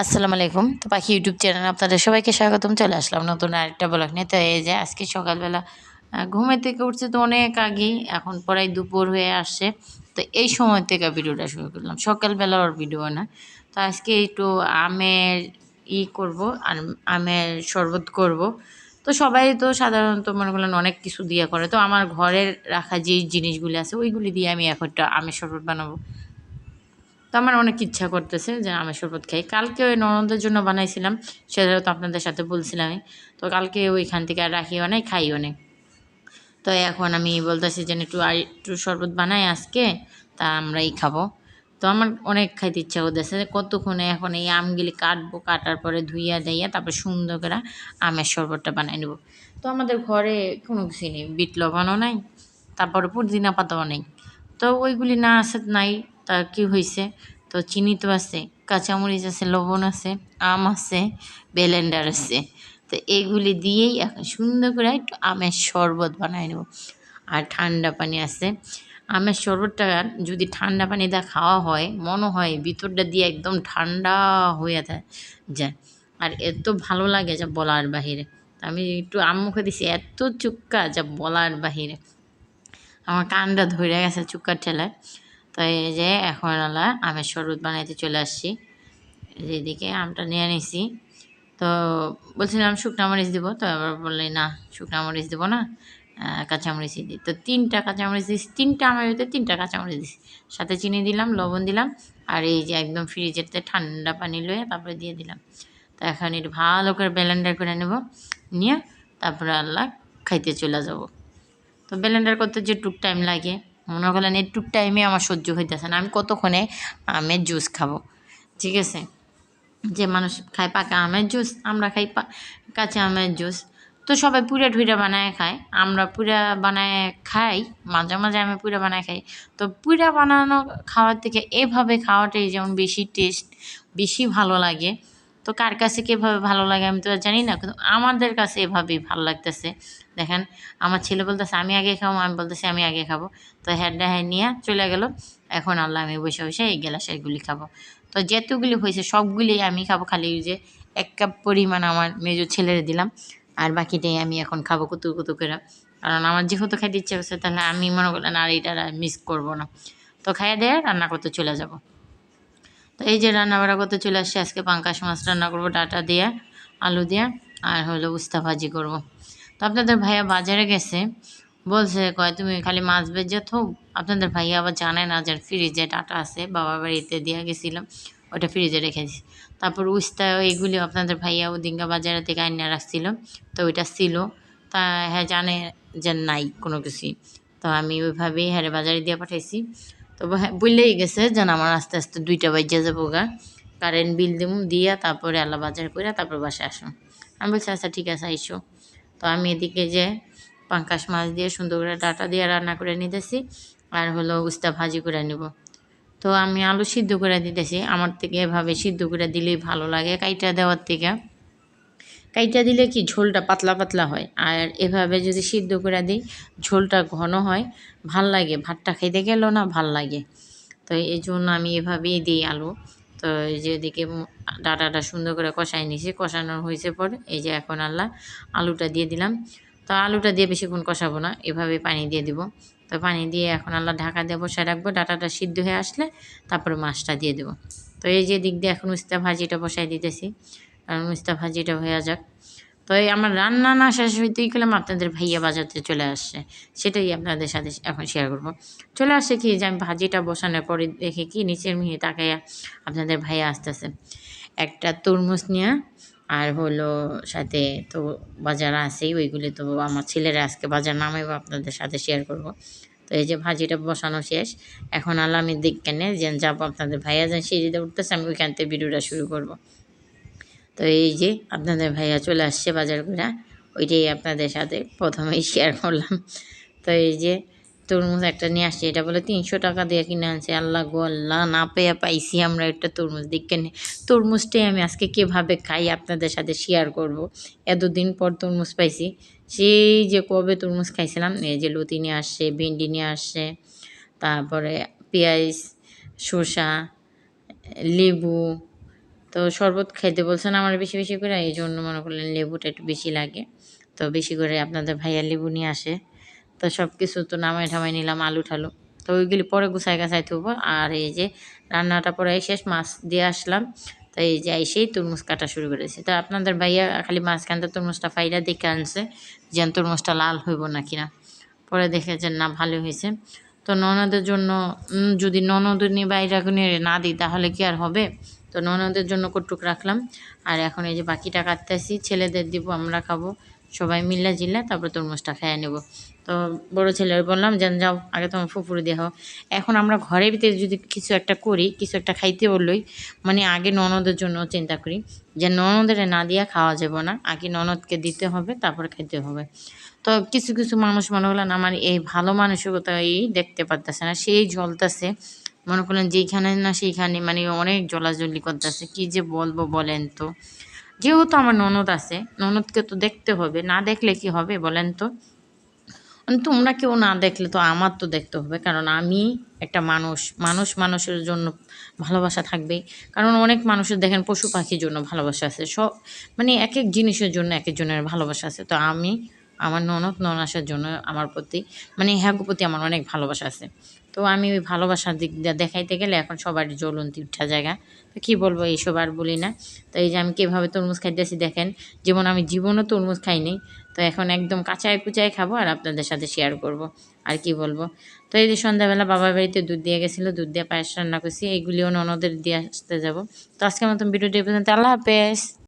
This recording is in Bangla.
আসসালামু আলাইকুম। তো পাখি ইউটিউব চ্যানেলে আপনাদের সবাইকে স্বাগতম। চলে আসলাম নতুন আরেকটা ব্লগ নিয়ে। তো এই যে আজকে সকালবেলা ঘুমের থেকে উঠছে তো অনেক আগেই, এখন প্রায় দুপুর হয়ে আসছে। তো এই সময় থেকে ভিডিওটা শুরু করলাম, সকালবেলা ওর ভিডিও না। তো আজকে একটু আমের করব, আর আমের শরবত করব। তো সবাই তো সাধারণত মনে করলেন অনেক কিছু দিয়ে করে, তো আমার ঘরের রাখা যেই জিনিসগুলি আছে ওইগুলি দিয়ে আমি এখন একটা আমের শরবত বানাবো। তো আমার অনেক ইচ্ছা করতেছে যে আমের শরবত খাই। কালকে ওই ননদের জন্য বানাইছিলাম, সেটা তো আপনাদের সাথে বলছিলামই। তো কালকে ওইখান থেকে আর রাখিও নাই, খাইও নাই। তো এখন আমি বলতেছি যে একটু শরবত বানাই আজকে, তা আমরাই খাবো। তো আমার অনেক খাইতে ইচ্ছা করতেছে, কতক্ষণে এখন এই আমগুলি কাটবো, কাটার পরে ধুইয়া দেইয়া তারপর সুন্দর করে আমের শরবতটা বানাই নেব। তো আমাদের ঘরে কোনো কিছু নেই, বিট লবণও নাই, তারপরে পুদিনা পাতাও নেই। তো ওইগুলি না আছে নাই, তা কি হয়েছে, তো চিনি তো আছে, কাঁচামরিচ আছে, লবণ আছে, আম আছে, ব্লেন্ডার আছে। তো এইগুলি দিয়েই এখন সুন্দর করে একটু আমের শরবত বানাই নেব। আর ঠান্ডা পানি আছে, আমের শরবতটা যদি ঠান্ডা পানি দিয়ে খাওয়া হয় মনে হয় ভিতরটা দিয়ে একদম ঠান্ডা হয়ে যায়। আর এত ভালো লাগে যা বলার বাহিরে। আমি একটু আম্মুকে দিছি, এত চুক্কা যা বলার বাহিরে, আমার কানটা ধরে গেছে চুক্কার ঠেলায়। তো এই যে এখন আমের শরবত বানাইতে চলে আসছি। যেদিকে আমটা নিয়ে নিছি, তো বলছিলাম শুকনো মরিচ দিব, তো আবার বললে না শুকনো মরিচ দেবো না, কাঁচামরিচই দিই। তো 3টা কাঁচামরিচ দিয়েছি, 3টা আমার ভিতরে 3টা কাঁচামরিচ দিয়েছি, সাথে চিনি দিলাম, লবণ দিলাম, আর এই যে একদম ফ্রিজেরতে ঠান্ডা পানি লয়ে তারপরে দিয়ে দিলাম। তো এখন একটু ভালো করে ব্লেন্ডার করে নেব, নিয়ে তারপরে খাইতে চলে যাব। তো ব্লেন্ডার করতে যেটুক টাইম লাগে, মনে করলেন একটুক টাইমে আমার সহ্য হইতেছে না, আমি কতক্ষণে আমের জুস খাবো। ঠিক আছে, যে মানুষ খায় পাকা আমের জুস, আমরা খাই কাঁচা আমের জুস। তো সবাই পুরা ঠুইরা বানায় খায়, আমরা পুরা বানায় খাই, মাঝে মাঝে আমি পুরা বানায় খাই। তো পুরা বানানো খাওয়ার থেকে এভাবে খাওয়াটাই যেমন বেশি টেস্ট, বেশি ভালো লাগে। তো কার কাছে কীভাবে ভালো লাগে আমি তো আর জানি না, কিন্তু আমাদের কাছে এভাবেই ভালো লাগতেছে। দেখেন, আমার ছেলে বলতেছে আমি আগে খাবো, আমি বলতেছি আমি আগে খাবো। তো হ্যাঁ নিয়ে চলে গেল। এখন আমি বসে বসে এই গ্লাসেরগুলি খাবো। তো যেতগুলি হয়েছে সবগুলি আমি খাবো, খালি ওই যে 1 কাপ পরিমাণ আমার মেজো ছেলেরে দিলাম, আর বাকিটাই আমি এখন খাবো কুতু কুতু করে। কারণ আমার যেহেতু খাইতে ইচ্ছে করছে, তাহলে আমি মনে করলেন আর এটা মিস করবো না। তো খাইয়ে দিয়ে রান্না করতে চলে যাব। তো এই যে রান্না বাড়া করতে চলে আসছে, আজকে পাঙ্কাশ মাছ রান্না করবো ডাটা দিয়ে, আলু দিয়ে, আর হলো উস্তা ভাজি করব। তো আপনাদের ভাইয়া বাজারে গেছে, বলছে কয় তুমি খালি মাছ ভেজে থো। আপনাদের ভাইয়া আবার জানে না যে ফ্রিজে ডাটা আছে, বাবার বাড়িতে দিয়ে গেছিলাম, ওটা ফ্রিজে রেখেছি। তারপর উস্তা এইগুলি আপনাদের ভাইয়া ওদিনকা বাজারে থেকে আইনা রাখছিল, তো ওইটা ছিল। তা হ্যাঁ জানে যে নাই কোনো কিছুই। তো আমি ওইভাবেই হ্যাঁ বাজারে দিয়ে পাঠাইছি। তো হ্যাঁ বললেই গেছে যেন আমার আস্তে আস্তে 2টা বাজে যাবো গা, কারেন্ট বিল দিব দিয়া তারপরে বাজার করে তারপর বাসায় আসো। আমি বলছি আচ্ছা ঠিক আছে আইসো। তো আমি এদিকে যে পাঙ্কাশ মাছ দিয়ে সুন্দর করে ডাটা দিয়ে রান্না করে নিতেছি, আর হলো উস্তা ভাজি করে নিব। তো আমি আলু সিদ্ধ করে দিতেছি, আমার থেকে এভাবে সিদ্ধ করে দিলেই ভালো লাগে কাইটা দেওয়ার থেকে। কাইটা দিলে কি ঝোলটা পাতলা পাতলা হয়, আর এভাবে যদি সিদ্ধ করে দিই ঝোলটা ঘন হয়, ভাল লাগে, ভাতটা খাইতে গেলেও না ভাল লাগে। তো এই জন্য আমি এভাবেই দিই আলু। তো এই যে এদিকে ডাটাটা সুন্দর করে কষাই নিছি, কষানো হয়েছে পরে এই যে এখন আলুটা দিয়ে দিলাম। তো আলুটা দিয়ে বেশিক্ষণ কষাবো না, এভাবে পানি দিয়ে দিব। তো পানি দিয়ে এখন ঢাকা দিয়ে বসায় রাখবো, ডাটাটা সিদ্ধ হয়ে আসলে তারপরে মাছটা দিয়ে দেবো। তো এই যে দিক দিয়ে এখন উস্তা ভাজিটা বসাই দিতেছি, কারণ উস্তা ভাজিটা হয়ে যাক। তো এই আমার রান্না না শেষ হইতেই গেলাম আপনাদের ভাইয়া বাজাতে চলে আসছে, সেটাই আপনাদের সাথে এখন শেয়ার করব। চলে আসছে কি যে আমি ভাজিটা বসানোর পরে দেখে কি নিচের মিহি তাকাইয়া আপনাদের ভাইয়া আসতেছে একটা তরমুজ নিয়ে, আর হলো সাথে তো বাজার আছেই ওইগুলি, তো আমার ছেলেরা আজকে বাজার নামাইব, আপনাদের সাথে শেয়ার করব। তো এই যে ভাজিটা বসানো শেষ, এখন আমি দিক কেনে যে যাবো আপনাদের ভাইয়া যান সিঁড়িতে উঠতেছে, আমি ওইখান থেকে ভিডিওটা শুরু করব। তো এই যে আপনাদের ভাইয়া চলে আসছে বাজার করে, ওইটাই আপনাদের সাথে প্রথমেই শেয়ার করলাম। তো এই যে তরমুজ একটা নিয়ে আসছে, এটা বলে 300 টাকা দিয়ে কিনে আনছে। আল্লাহ গো আল্লাহ, না পেয়ে পাইছি আমরা একটা তরমুজ দেখে নে। তরমুজটাই আমি আজকে কীভাবে খাই আপনাদের সাথে শেয়ার করব। এতদিন পর তরমুজ পাইছি, সেই যে কবে তরমুজ খাইছিলাম। এই যে লতি নিয়ে আসছে, ভেন্ডি নিয়ে আসছে, তারপরে পেঁয়াজ, শসা, লেবু, তো শরবত খাইতে বলছেন আমার বেশি বেশি করে, এই জন্য মনে করলেন লেবুটা একটু বেশি লাগে, তো বেশি করে আপনাদের ভাইয়া লেবু নিয়ে আসে। তো সব কিছু তো নামাই ঠামাই নিলাম, আলু ঠালু, তো ওইগুলি পরে গুছাই গাছাই থুবো। আর এই যে রান্নাটা পরে শেষ, মাছ দিয়ে আসলাম। তো এই যে এসেই তরমুজ কাটা শুরু করেছে। তো আপনাদের ভাইয়া খালি মাঝখানটা তরমুজটা ফাইরা দেখে আনছে যে তরমুজটা লাল হইব না কিনা। পরে দেখে যে না, ভালো হয়েছে। তো ননদের জন্য যদি ননদিনী বাইরাগুনি না দিই তাহলে কি আর হবে। তো ননদের জন্য কটুক রাখলাম। আর এখন এই যে বাকিটা কাটতেছি, ছেলেদের দিব, আমরা খাবো সবাই মিল্লা জিল্লা, তারপর তরমুজটা খেয়ে নেব। তো বড় ছেলের বললাম যে যাও আগে তোমার ফুফুরে দিয়ে হও। এখন আমরা ঘরের ভিতরে যদি কিছু একটা করি, কিছু একটা খাইতে বললেই মানে আগে ননদের জন্য চিন্তা করি যে ননদের না দিয়া খাওয়া যাবে না, আগে ননদকে দিতে হবে, তারপর খাইতে হবে। তো কিছু কিছু মানুষ মনে করলেন আমার এই ভালো মানসিকতাই দেখতে পারতেছে না, সেই জ্বলতেছে, মনে করলেন যেইখানে না সেইখানে মানে অনেক জ্বলাজ্বলি করতেছে। কি যে বলবো বলেন তো। যেহেতু আমার ননদ আছে, ননদকে তো দেখতে হবে, না দেখলে কি হবে বলেন তো। তোমরা কেউ না দেখলে তো আমার তো দেখতে হবে, কারণ আমি একটা মানুষ, মানুষের জন্য ভালোবাসা থাকবে। কারণ অনেক মানুষের দেখেন পশু পাখির জন্য ভালোবাসা আছে, সব মানে এক এক জিনিসের জন্য এক একজনের ভালোবাসা আছে। তো আমি আমার ননাসের জন্য আমার প্রতি মানে হ্যাগো প্রতি আমার অনেক ভালোবাসা আছে। তো আমি ওই ভালোবাসার দিক দিয়ে দেখাইতে গেলে এখন সবারই জ্বলন্তি উঠা জায়গা। তো কী বলবো, এইসব আর বলি না। তো এই যে আমি কীভাবে তরমুজ খাইতেছি দেখেন, যেমন আমি জীবনও তরমুজ খাইনি, তো এখন একদম কাঁচায় কুচায় খাবো আর আপনাদের সাথে শেয়ার করব। আর কি বলবো। তো এই যে সন্ধ্যাবেলা বাবার বাড়িতে দুধ দিয়ে গেছিলো, দুধ দিয়ে পায়েস রান্না করছি, এইগুলিও ননদের দিয়ে আসতে যাবো। তো আজকের মতন ভিডিওটি পর্যন্ত, আল্লাহ হাফেজ।